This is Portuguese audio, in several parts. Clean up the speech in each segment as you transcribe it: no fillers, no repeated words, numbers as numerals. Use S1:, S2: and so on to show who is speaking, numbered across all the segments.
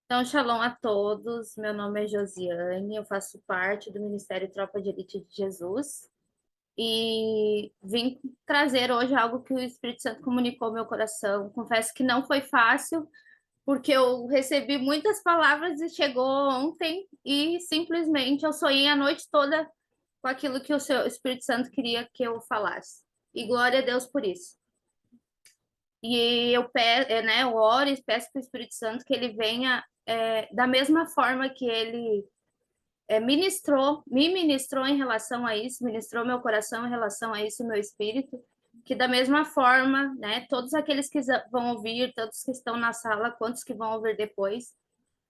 S1: Então, shalom a todos. Meu nome é Josiane, eu faço parte do Ministério Tropa de Elite de Jesus e vim trazer hoje algo que o Espírito Santo comunicou ao meu coração. Confesso que não foi fácil, porque eu recebi muitas palavras e chegou ontem e simplesmente eu sonhei a noite toda com aquilo que o seu Espírito Santo queria que eu falasse. E glória a Deus por isso. E eu, né, eu oro e peço para o Espírito Santo que ele venha da mesma forma que ele me ministrou em relação a isso, ministrou meu coração em relação a isso, meu espírito, que da mesma forma, né, todos aqueles que vão ouvir, todos que estão na sala, quantos que vão ouvir depois,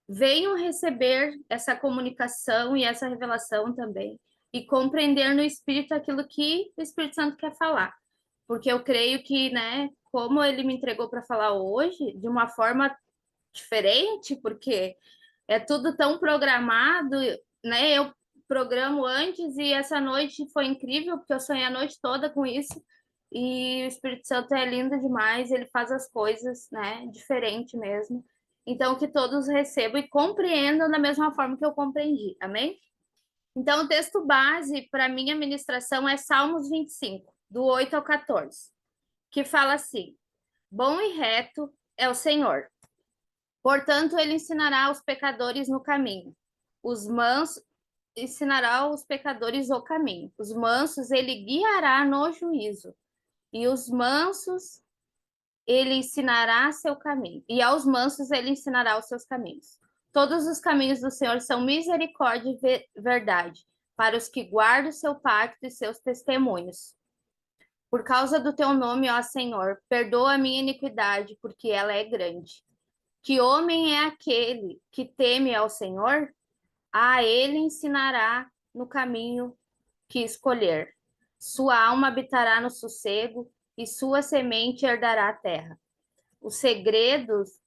S1: venham receber essa comunicação e essa revelação também, e compreender no espírito aquilo que o Espírito Santo quer falar. Porque eu creio que, né, como ele me entregou para falar hoje, de uma forma diferente, porque é tudo tão programado, né? Eu programo antes e essa noite foi incrível, porque eu sonhei a noite toda com isso. E o Espírito Santo é lindo demais, ele faz as coisas, né, diferente mesmo. Então, que todos recebam e compreendam da mesma forma que eu compreendi, amém? Então, o texto base para minha ministração é Salmos 25, do 8 ao 14, que fala assim: Bom e reto é o Senhor. Portanto, ele ensinará os pecadores no caminho. Os mansos ensinará os pecadores o caminho. Os mansos ele guiará no juízo. E os mansos ele ensinará seu caminho. E aos mansos ele ensinará os seus caminhos. Todos os caminhos do Senhor são misericórdia e verdade para os que guardam seu pacto e seus testemunhos. Por causa do teu nome, ó Senhor, perdoa a minha iniquidade, porque ela é grande. Que homem é aquele que teme ao Senhor? A ele ensinará no caminho que escolher. Sua alma habitará no sossego e sua semente herdará a terra. Os segredos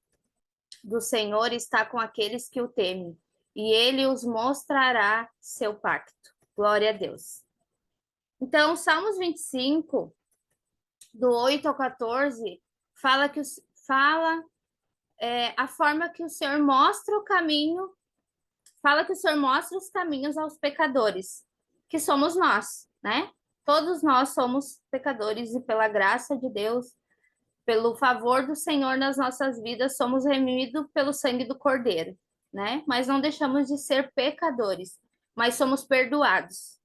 S1: do Senhor está com aqueles que o temem, e ele os mostrará seu pacto. Glória a Deus. Então, Salmos 25, do 8 ao 14, fala que fala a forma que o Senhor mostra o caminho, fala que o Senhor mostra os caminhos aos pecadores, que somos nós, né? Todos nós somos pecadores e pela graça de Deus, pelo favor do Senhor nas nossas vidas, somos remidos pelo sangue do Cordeiro, né? Mas não deixamos de ser pecadores, mas somos perdoados.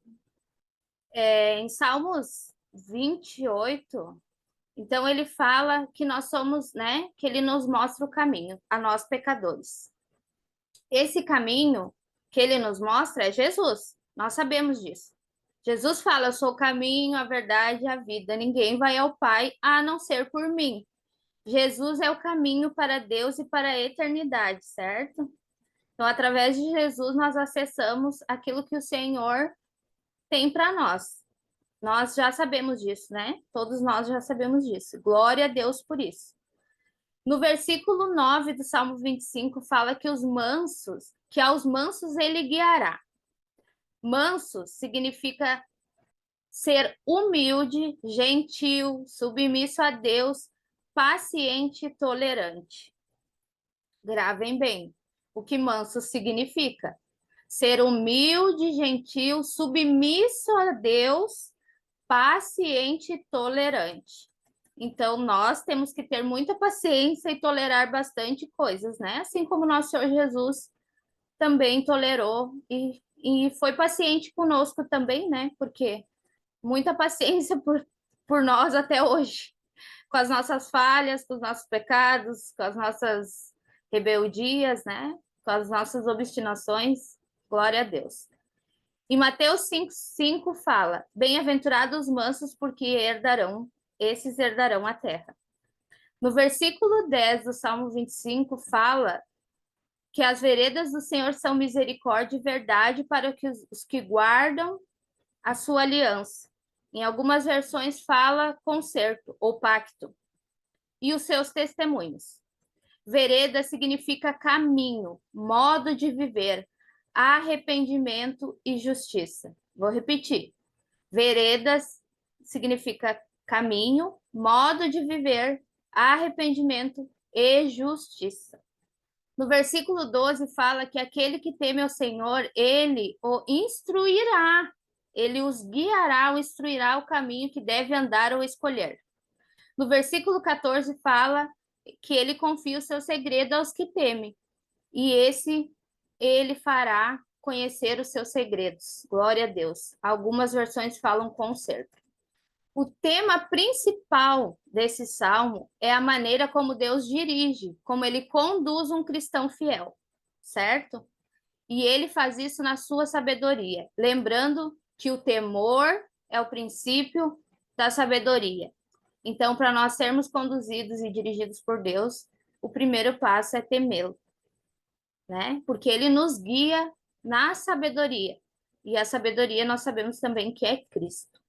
S1: Em Salmos 28, então ele fala que nós somos, né? Que ele nos mostra o caminho a nós pecadores. Esse caminho que ele nos mostra é Jesus. Nós sabemos disso. Jesus fala: Eu sou o caminho, a verdade e a vida. Ninguém vai ao Pai a não ser por mim. Jesus é o caminho para Deus e para a eternidade, certo? Então, através de Jesus, nós acessamos aquilo que o Senhor tem para nós. Nós já sabemos disso, né? Todos nós já sabemos disso. Glória a Deus por isso. No versículo 9 do Salmo 25, fala que que aos mansos ele guiará. Manso significa ser humilde, gentil, submisso a Deus, paciente e tolerante. Gravem bem o que manso significa. Ser humilde, gentil, submisso a Deus, paciente e tolerante. Então, nós temos que ter muita paciência e tolerar bastante coisas, né? Assim como nosso Senhor Jesus também tolerou e foi paciente conosco também, né? Porque muita paciência por nós até hoje, com as nossas falhas, com os nossos pecados, com as nossas rebeldias, né? Com as nossas obstinações. Glória a Deus. E Mateus 5 fala: Bem-aventurados os mansos, porque esses herdarão a terra. No versículo 10 do Salmo 25 fala que as veredas do Senhor são misericórdia e verdade para os que guardam a sua aliança. Em algumas versões fala concerto ou pacto. E os seus testemunhos. Vereda significa caminho, modo de viver, arrependimento e justiça. Vou repetir. Veredas significa caminho, modo de viver, arrependimento e justiça. No versículo 12 fala que aquele que teme ao Senhor, ele o instruirá, ele os guiará, o instruirá o caminho que deve andar ou escolher. No versículo 14 fala que ele confia o seu segredo aos que temem, e esse ele fará conhecer os seus segredos. Glória a Deus. Algumas versões falam conserto. O tema principal desse salmo é a maneira como Deus dirige, como ele conduz um cristão fiel, certo? E ele faz isso na sua sabedoria, lembrando que o temor é o princípio da sabedoria. Então, para nós sermos conduzidos e dirigidos por Deus, o primeiro passo é temê-lo, né? Porque ele nos guia na sabedoria. E a sabedoria nós sabemos também que é Cristo.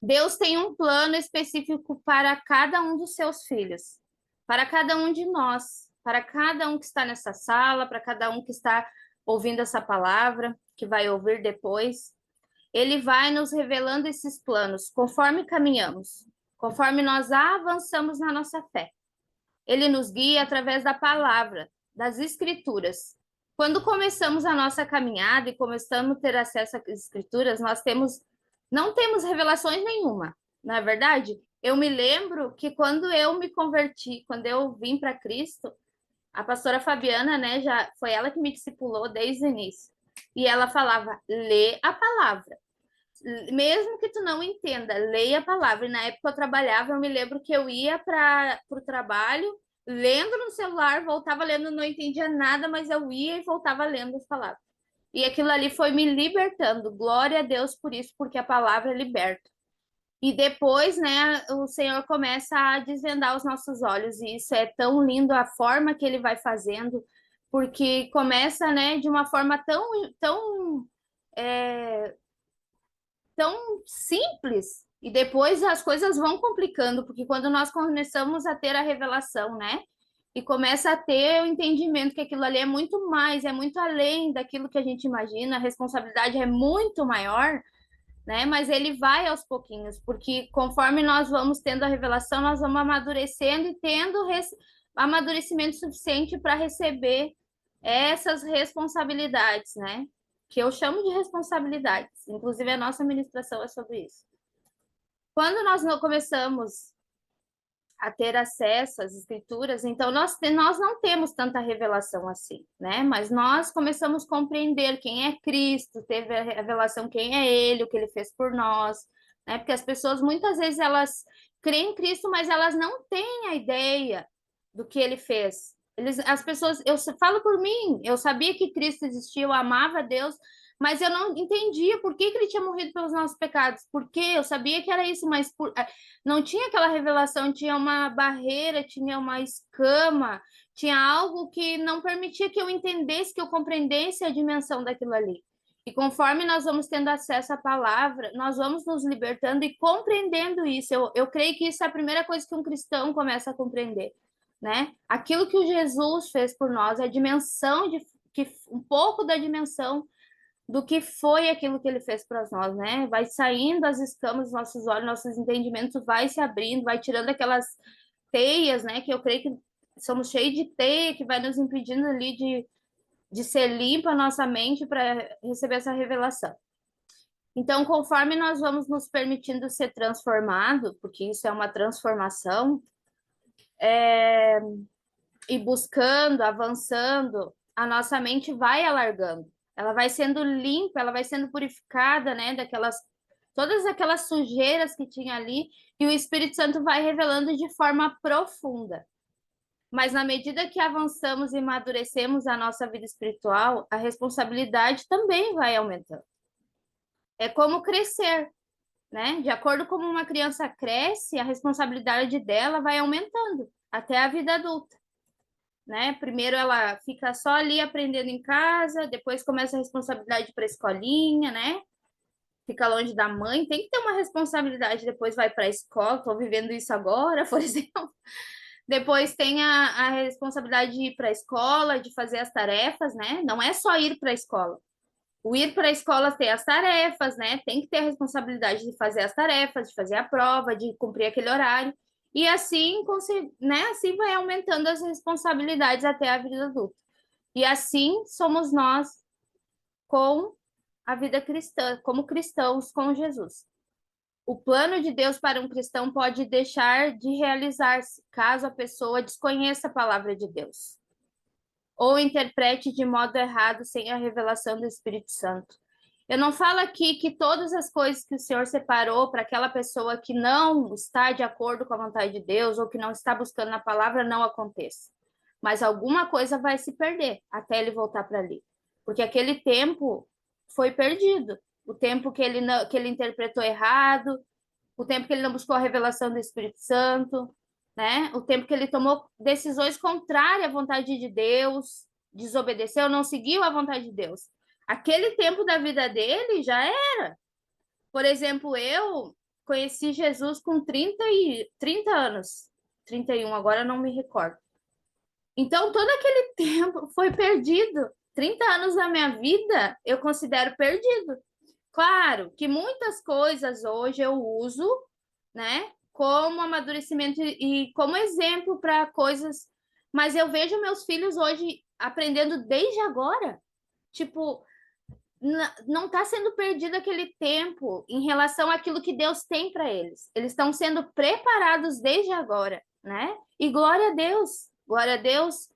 S1: Deus tem um plano específico para cada um dos seus filhos, para cada um de nós, para cada um que está nessa sala, para cada um que está ouvindo essa palavra, que vai ouvir depois. Ele vai nos revelando esses planos conforme caminhamos, conforme nós avançamos na nossa fé. Ele nos guia através da palavra, das escrituras. Quando começamos a nossa caminhada e começamos a ter acesso às escrituras, não temos revelações nenhuma, não é verdade? Eu me lembro que quando eu me converti, quando eu vim para Cristo, a pastora Fabiana, né, já foi ela que me discipulou desde o início. E ela falava: lê a palavra. Mesmo que tu não entenda, leia a palavra. E na época eu trabalhava, eu me lembro que eu ia para o trabalho, lendo no celular, voltava lendo, não entendia nada, mas eu ia e voltava lendo as palavras. E aquilo ali foi me libertando. Glória a Deus por isso, porque a palavra liberta. E depois, né, o Senhor começa a desvendar os nossos olhos, e isso é tão lindo a forma que ele vai fazendo, porque começa, né, de uma forma tão simples, e depois as coisas vão complicando, porque quando nós começamos a ter a revelação, né, e começa a ter o entendimento que aquilo ali é muito mais, é muito além daquilo que a gente imagina, a responsabilidade é muito maior, né? Mas ele vai aos pouquinhos, porque conforme nós vamos tendo a revelação, nós vamos amadurecendo e tendo amadurecimento suficiente para receber essas responsabilidades, né? Que eu chamo de responsabilidades. Inclusive, a nossa ministração é sobre isso. Quando nós não começamos a ter acesso às escrituras, então nós não temos tanta revelação assim, né? Mas nós começamos a compreender quem é Cristo, teve a revelação quem é Ele, o que Ele fez por nós, né? Porque as pessoas muitas vezes elas creem em Cristo, mas elas não têm a ideia do que Ele fez. As pessoas, eu falo por mim, eu sabia que Cristo existia, eu amava Deus, mas eu não entendia por que ele tinha morrido pelos nossos pecados. Porque eu sabia que era isso, mas não tinha aquela revelação, tinha uma barreira, tinha uma escama, tinha algo que não permitia que eu entendesse, que eu compreendesse a dimensão daquilo ali. E conforme nós vamos tendo acesso à palavra, nós vamos nos libertando e compreendendo isso. Eu creio que isso é a primeira coisa que um cristão começa a compreender, né? Aquilo que o Jesus fez por nós, a dimensão um pouco da dimensão do que foi aquilo que ele fez para nós, né? Vai saindo as escamas dos nossos olhos, nossos entendimentos vai se abrindo, vai tirando aquelas teias, né? Que eu creio que somos cheios de teia, que vai nos impedindo ali de ser limpa a nossa mente para receber essa revelação. Então, conforme nós vamos nos permitindo ser transformado, porque isso é uma transformação, e buscando, avançando, a nossa mente vai alargando. Ela vai sendo limpa, ela vai sendo purificada, né, todas aquelas sujeiras que tinha ali, e o Espírito Santo vai revelando de forma profunda. Mas na medida que avançamos e amadurecemos a nossa vida espiritual, a responsabilidade também vai aumentando. É como crescer, né? De acordo com como uma criança cresce, a responsabilidade dela vai aumentando até a vida adulta, né? Primeiro ela fica só ali aprendendo em casa, depois começa a responsabilidade para a escolinha, né? Fica longe da mãe, tem que ter uma responsabilidade, depois vai para a escola, estou vivendo isso agora, por exemplo. Depois tem a responsabilidade de ir para a escola, de fazer as tarefas, né? Não é só ir para a escola. O ir para a escola tem as tarefas, né? Tem que ter a responsabilidade de fazer as tarefas, de fazer a prova, de cumprir aquele horário. E assim, né, assim vai aumentando as responsabilidades até a vida adulta. E assim somos nós com a vida cristã, como cristãos com Jesus. O plano de Deus para um cristão pode deixar de realizar-se caso a pessoa desconheça a palavra de Deus ou interprete de modo errado sem a revelação do Espírito Santo. Eu não falo aqui que todas as coisas que o Senhor separou para aquela pessoa que não está de acordo com a vontade de Deus ou que não está buscando na palavra não aconteça. Mas alguma coisa vai se perder até ele voltar para ali. Porque aquele tempo foi perdido. O tempo que ele interpretou errado, o tempo que ele não buscou a revelação do Espírito Santo, né? O tempo que ele tomou decisões contrárias à vontade de Deus, desobedeceu, não seguiu a vontade de Deus. Aquele tempo da vida dele já era. Por exemplo, eu conheci Jesus com 30 anos, 31, agora não me recordo. Então, todo aquele tempo foi perdido. 30 anos da minha vida eu considero perdido. Claro que muitas coisas hoje eu uso, né, como amadurecimento e como exemplo para coisas, mas eu vejo meus filhos hoje aprendendo desde agora. Tipo, não está sendo perdido aquele tempo em relação àquilo que Deus tem para eles. Eles estão sendo preparados desde agora, né? E glória a Deus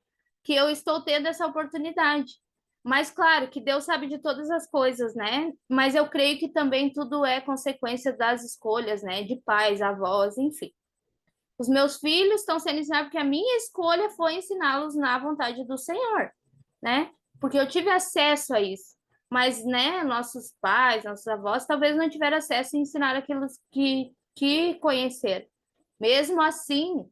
S1: que eu estou tendo essa oportunidade. Mas claro que Deus sabe de todas as coisas, né? Mas eu creio que também tudo é consequência das escolhas, né? De pais, avós, enfim. Os meus filhos estão sendo ensinados porque a minha escolha foi ensiná-los na vontade do Senhor, né? Porque eu tive acesso a isso. Mas, né, nossos pais, nossos avós, talvez não tiveram acesso a ensinar aquilo que conheceram. Mesmo assim,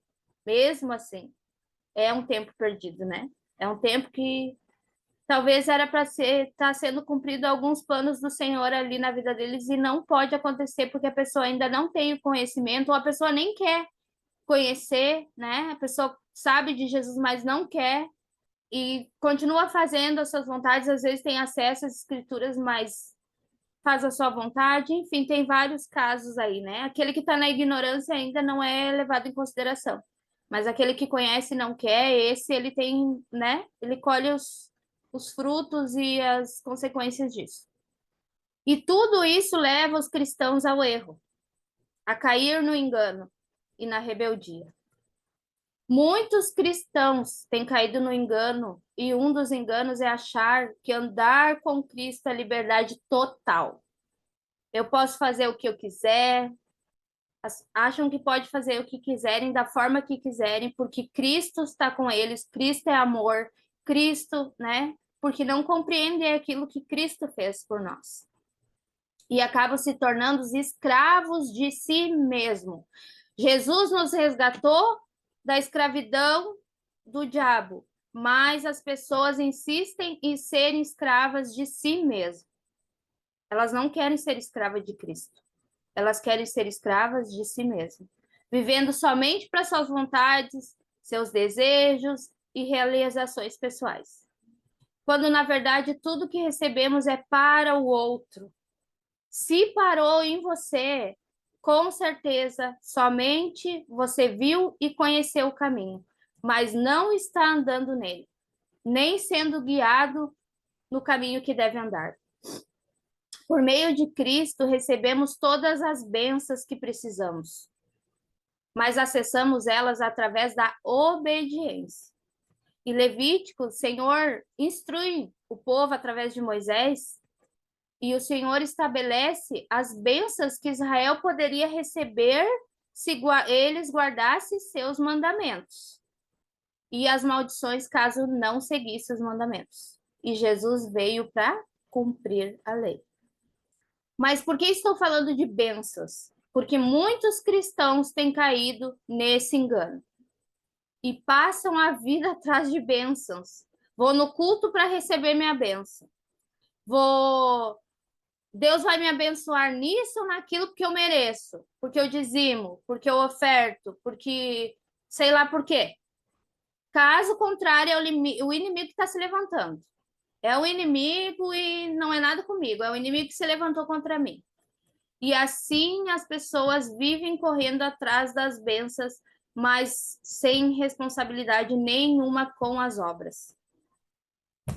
S1: é um tempo perdido, né? É um tempo que talvez era para estar sendo cumprido alguns planos do Senhor ali na vida deles e não pode acontecer porque a pessoa ainda não tem o conhecimento ou a pessoa nem quer conhecer, né? A pessoa sabe de Jesus, mas não quer e continua fazendo as suas vontades, às vezes tem acesso às escrituras, mas faz a sua vontade, enfim, tem vários casos aí, né? Aquele que está na ignorância ainda não é levado em consideração, mas aquele que conhece e não quer, esse ele tem, né? Ele colhe os frutos e as consequências disso. E tudo isso leva os cristãos ao erro, a cair no engano e na rebeldia. Muitos cristãos têm caído no engano, e um dos enganos é achar que andar com Cristo é liberdade total. Eu posso fazer o que eu quiser, acham que pode fazer o que quiserem, da forma que quiserem, porque Cristo está com eles, Cristo é amor, Cristo, né? Porque não compreendem aquilo que Cristo fez por nós. E acabam se tornando os escravos de si mesmo. Jesus nos resgatou da escravidão do diabo, mas as pessoas insistem em serem escravas de si mesmas. Elas não querem ser escravas de Cristo. Elas querem ser escravas de si mesmas, vivendo somente para suas vontades, seus desejos e realizações pessoais. Quando, na verdade, tudo que recebemos é para o outro. Se parou em você, com certeza, somente você viu e conheceu o caminho, mas não está andando nele, nem sendo guiado no caminho que deve andar. Por meio de Cristo, recebemos todas as bênçãos que precisamos, mas acessamos elas através da obediência. E Levítico, o Senhor instrui o povo através de Moisés, e o Senhor estabelece as bênçãos que Israel poderia receber se eles guardassem seus mandamentos. E as maldições caso não seguisse os mandamentos. E Jesus veio para cumprir a lei. Mas por que estou falando de bênçãos? Porque muitos cristãos têm caído nesse engano. E passam a vida atrás de bênçãos. Vou no culto para receber minha bênção. Deus vai me abençoar nisso ou naquilo porque eu mereço, porque eu dizimo, porque eu oferto, porque sei lá por quê. Caso contrário, é o inimigo que está se levantando. É o inimigo e não é nada comigo, é o inimigo que se levantou contra mim. E assim as pessoas vivem correndo atrás das bênçãos mas sem responsabilidade nenhuma com as obras.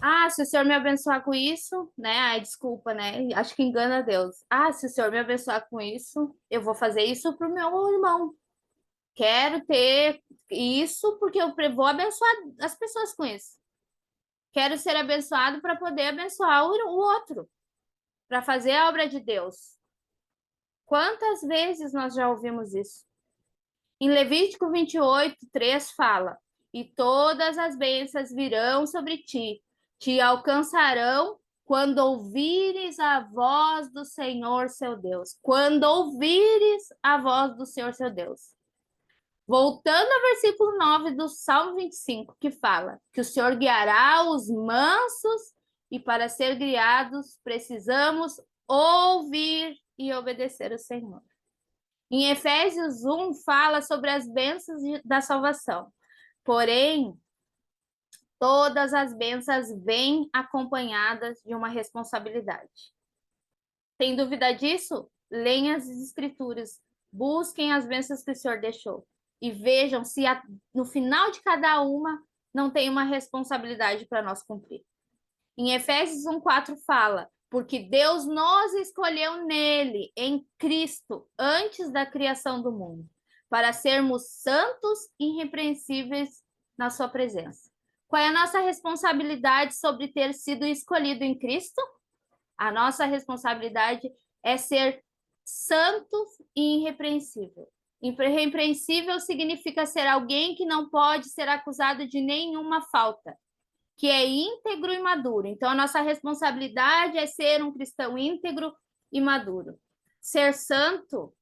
S1: Ah, se o Senhor me abençoar com isso, né? Ai, desculpa, né? Acho que engana Deus. Ah, se o Senhor me abençoar com isso, eu vou fazer isso para o meu irmão. Quero ter isso porque eu vou abençoar as pessoas com isso. Quero ser abençoado para poder abençoar o outro, para fazer a obra de Deus. Quantas vezes nós já ouvimos isso? Em Levítico 28:3 fala: E todas as bênçãos virão sobre ti, te alcançarão quando ouvires a voz do Senhor seu Deus. Quando ouvires a voz do Senhor seu Deus. Voltando ao versículo 9 do Salmo 25, que fala que o Senhor guiará os mansos e para ser guiados precisamos ouvir e obedecer o Senhor. Em Efésios 1 fala sobre as bênçãos da salvação. Porém, todas as bênçãos vêm acompanhadas de uma responsabilidade. Tem dúvida disso? Leiam as Escrituras, busquem as bênçãos que o Senhor deixou e vejam se no final de cada uma não tem uma responsabilidade para nós cumprir. Em Efésios 1:4 fala: porque Deus nos escolheu nele, em Cristo, antes da criação do mundo, para sermos santos e irrepreensíveis na sua presença. Qual é a nossa responsabilidade sobre ter sido escolhido em Cristo? A nossa responsabilidade é ser santos e irrepreensível. Irrepreensível significa ser alguém que não pode ser acusado de nenhuma falta, que é íntegro e maduro. Então, a nossa responsabilidade é ser um cristão íntegro e maduro. Ser santo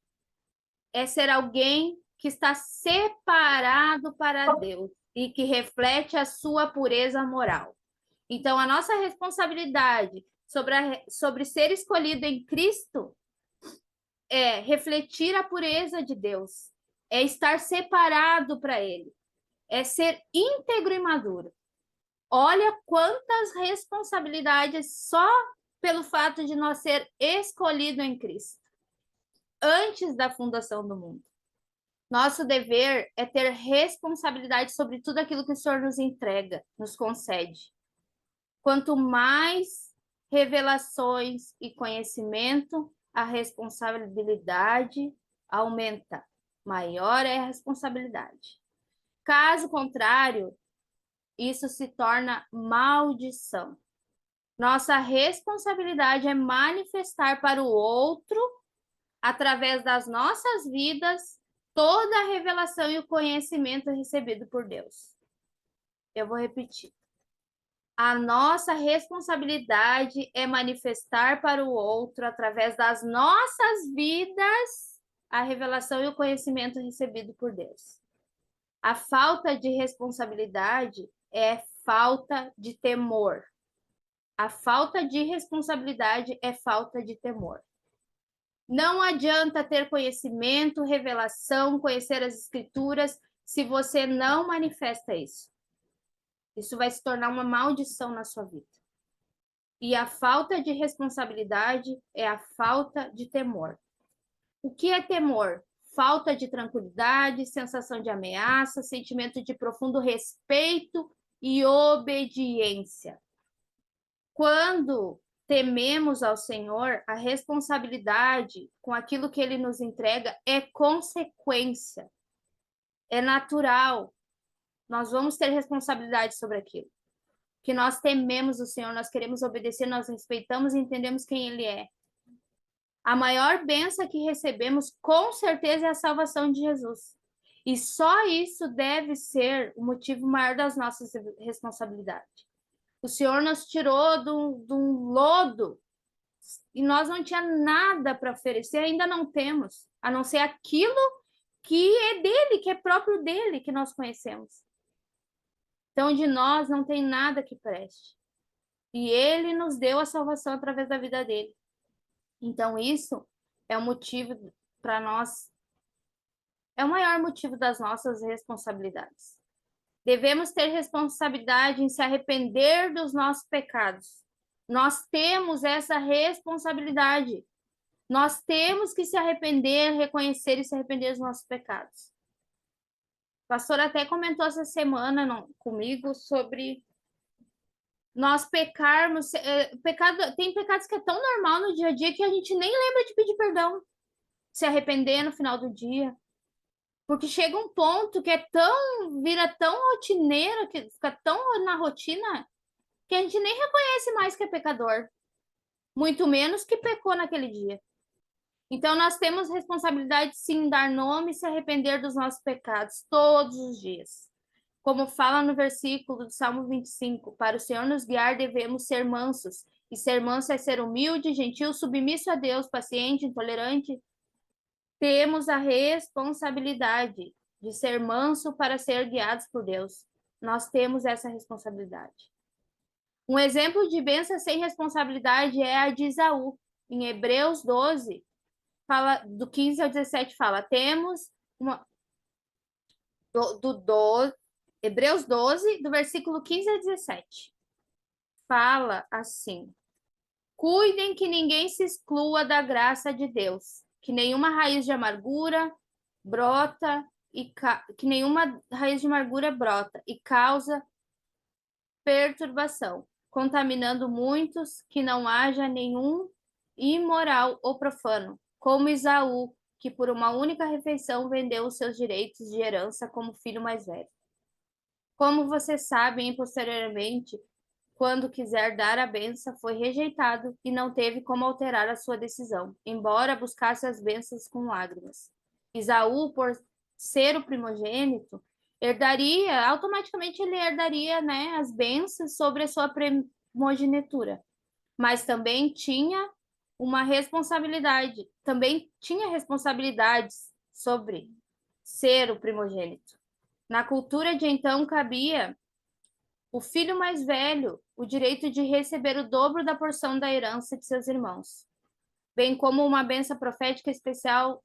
S1: é ser alguém que está separado para Deus e que reflete a sua pureza moral. Então, a nossa responsabilidade sobre ser escolhido em Cristo é refletir a pureza de Deus, é estar separado para Ele, é ser íntegro e maduro. Olha quantas responsabilidades só pelo fato de nós ser escolhido em Cristo, antes da fundação do mundo. Nosso dever é ter responsabilidade sobre tudo aquilo que o Senhor nos entrega, nos concede. Quanto mais revelações e conhecimento, a responsabilidade aumenta. Maior é a responsabilidade. Caso contrário, isso se torna maldição. Nossa responsabilidade é manifestar para o outro, através das nossas vidas, toda a revelação e o conhecimento recebido por Deus. Eu vou repetir. A nossa responsabilidade é manifestar para o outro, através das nossas vidas, a revelação e o conhecimento recebido por Deus. A falta de responsabilidade é falta de temor. A falta de responsabilidade é falta de temor. Não adianta ter conhecimento, revelação, conhecer as escrituras, se você não manifesta isso. Isso vai se tornar uma maldição na sua vida. E a falta de responsabilidade é a falta de temor. O que é temor? Falta de tranquilidade, sensação de ameaça, sentimento de profundo respeito e obediência. Quando tememos ao Senhor, a responsabilidade com aquilo que Ele nos entrega é consequência, é natural. Nós vamos ter responsabilidade sobre aquilo. Que nós tememos o Senhor, nós queremos obedecer, nós respeitamos e entendemos quem Ele é. A maior bênção que recebemos, com certeza, é a salvação de Jesus. E só isso deve ser o motivo maior das nossas responsabilidades. O Senhor nos tirou de um lodo e nós não tinha nada para oferecer, ainda não temos, a não ser aquilo que é dele, que é próprio dele, que nós conhecemos. Então, de nós não tem nada que preste. E ele nos deu a salvação através da vida dele. Então, isso é o motivo para nós, é o maior motivo das nossas responsabilidades. Devemos ter responsabilidade em se arrepender dos nossos pecados. Nós temos essa responsabilidade. Nós temos que se arrepender, reconhecer e se arrepender dos nossos pecados. pastor até comentou essa semana comigo sobre nós pecarmos. Tem pecados que é tão normal no dia a dia que a gente nem lembra de pedir perdão, se arrepender no final do dia. Porque chega um ponto que vira tão rotineiro, que fica tão na rotina, que a gente nem reconhece mais que é pecador, muito menos que pecou naquele dia. Então, nós temos responsabilidade, sim, em dar nome e se arrepender dos nossos pecados todos os dias. Como fala no versículo do Salmo 25, para o Senhor nos guiar, devemos ser mansos. E ser manso é ser humilde, gentil, submisso a Deus, paciente, intolerante. Temos a responsabilidade de ser manso para ser guiados por Deus. Nós temos essa responsabilidade. Um exemplo de bênção sem responsabilidade é a de Esaú. Em Hebreus 12, fala, do 15 ao 17, fala, temos uma... Hebreus 12, do versículo 15 a 17. Fala assim, cuidem que ninguém se exclua da graça de Deus, que nenhuma raiz de amargura brota que nenhuma raiz de amargura brota e causa perturbação, contaminando muitos, que não haja nenhum imoral ou profano, como Esaú, que por uma única refeição vendeu os seus direitos de herança como filho mais velho. Como vocês sabem, posteriormente, quando quiser dar a bênção, foi rejeitado e não teve como alterar a sua decisão, embora buscasse as bênçãos com lágrimas. Esaú, por ser o primogênito, automaticamente ele herdaria, né, as bênçãos sobre a sua primogenitura, mas também tinha responsabilidades sobre ser o primogênito. Na cultura de então cabia o filho mais velho o direito de receber o dobro da porção da herança de seus irmãos, bem como uma bênção profética especial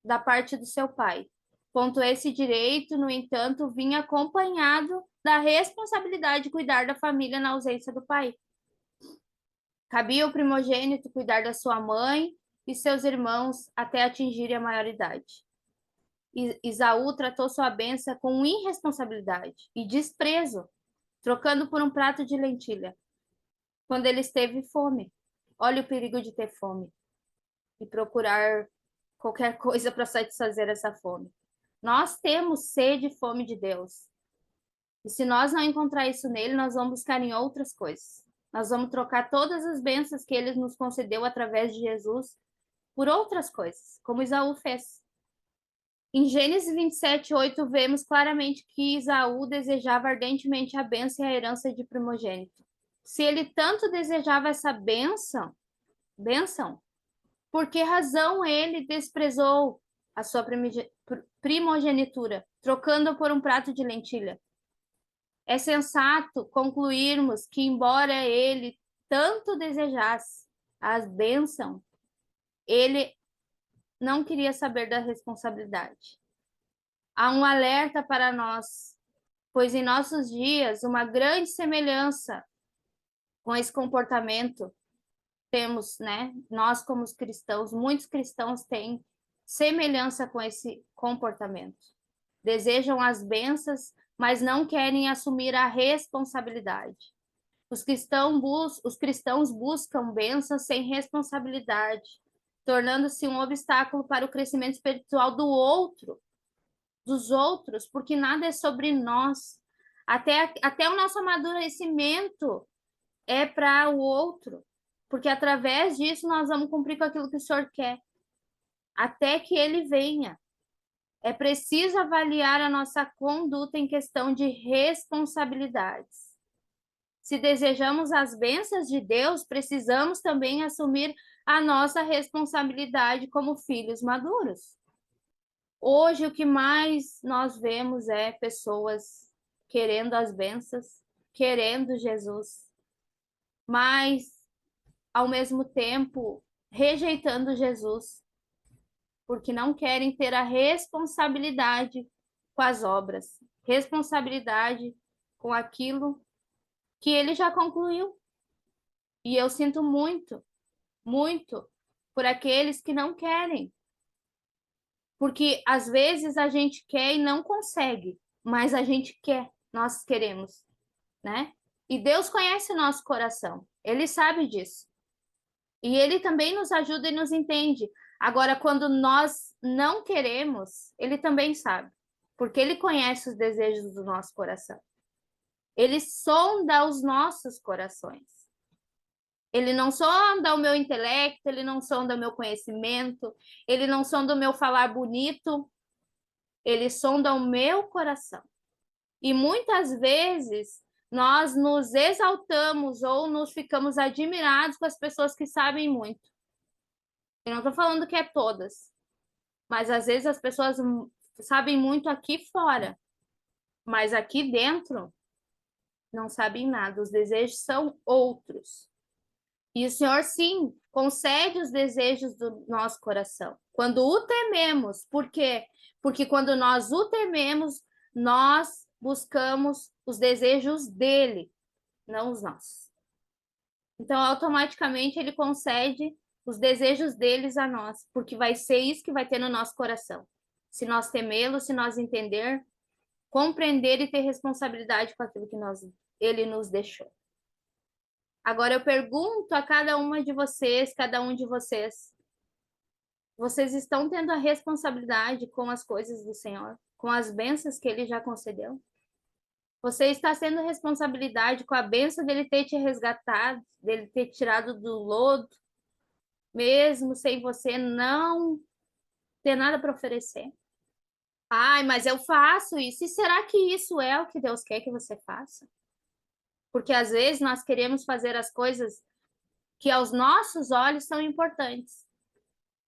S1: da parte do seu pai. Ponto esse direito, no entanto, vinha acompanhado da responsabilidade de cuidar da família na ausência do pai. Cabia ao primogênito cuidar da sua mãe e seus irmãos até atingirem a maioridade. Esaú tratou sua bênção com irresponsabilidade e desprezo, trocando por um prato de lentilha, quando ele esteve fome. Olha o perigo de ter fome e procurar qualquer coisa para satisfazer essa fome. Nós temos sede e fome de Deus. E se nós não encontrar isso nele, nós vamos buscar em outras coisas. Nós vamos trocar todas as bênçãos que ele nos concedeu através de Jesus por outras coisas, como Esaú fez. Em Gênesis 27:8, vemos claramente que Esaú desejava ardentemente a bênção e a herança de primogênito. Se ele tanto desejava essa bênção, por que razão ele desprezou a sua primogenitura, trocando por um prato de lentilha? É sensato concluirmos que, embora ele tanto desejasse as bênçãos, ele não queria saber da responsabilidade. Há um alerta para nós, pois em nossos dias, uma grande semelhança com esse comportamento temos, né? Nós, como cristãos, muitos cristãos têm semelhança com esse comportamento. Desejam as bênçãos, mas não querem assumir a responsabilidade. Os cristãos buscam bênçãos sem responsabilidade, tornando-se um obstáculo para o crescimento espiritual dos outros, porque nada é sobre nós. Até o nosso amadurecimento é para o outro, porque através disso nós vamos cumprir com aquilo que o Senhor quer, até que ele venha. É preciso avaliar a nossa conduta em questão de responsabilidades. Se desejamos as bênçãos de Deus, precisamos também assumir a nossa responsabilidade como filhos maduros. Hoje, o que mais nós vemos é pessoas querendo as bênçãos, querendo Jesus, mas, ao mesmo tempo, rejeitando Jesus, porque não querem ter a responsabilidade com as obras, responsabilidade com aquilo que ele já concluiu. E eu sinto muito, muito por aqueles que não querem Porque às vezes a gente quer e não consegue, mas a gente quer, nós queremos, né? E Deus conhece o nosso coração, Ele sabe disso. E Ele também nos ajuda e nos entende. Agora, quando nós não queremos, Ele também sabe, porque Ele conhece os desejos do nosso coração. Ele sonda os nossos corações. Ele não sonda o meu intelecto, ele não sonda o meu conhecimento, ele não sonda o meu falar bonito, ele sonda o meu coração. E muitas vezes nós nos exaltamos ou nos ficamos admirados com as pessoas que sabem muito. Eu não estou falando que é todas, mas às vezes as pessoas sabem muito aqui fora, mas aqui dentro não sabem nada. Os desejos são outros. E o Senhor, sim, concede os desejos do nosso coração. Quando o tememos, por quê? Porque quando nós o tememos, nós buscamos os desejos dele, não os nossos. Então, automaticamente, ele concede os desejos deles a nós, porque vai ser isso que vai ter no nosso coração. Se nós temê-lo, se nós entender, compreender e ter responsabilidade com aquilo que ele nos deixou. Agora eu pergunto a cada uma de vocês, cada um de vocês, vocês estão tendo a responsabilidade com as coisas do Senhor, com as bênçãos que Ele já concedeu? Você está tendo responsabilidade com a bênção dele ter te resgatado, dele ter tirado do lodo, mesmo sem você não ter nada para oferecer? Ai, mas eu faço isso. E será que isso é o que Deus quer que você faça? Porque às vezes nós queremos fazer as coisas que aos nossos olhos são importantes.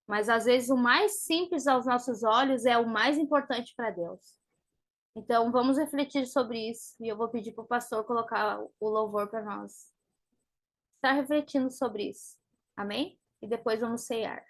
S1: Mas às vezes o mais simples aos nossos olhos é o mais importante para Deus. Então vamos refletir sobre isso e eu vou pedir para o pastor colocar o louvor para nós estar refletindo sobre isso. Amém? E depois vamos ceiar.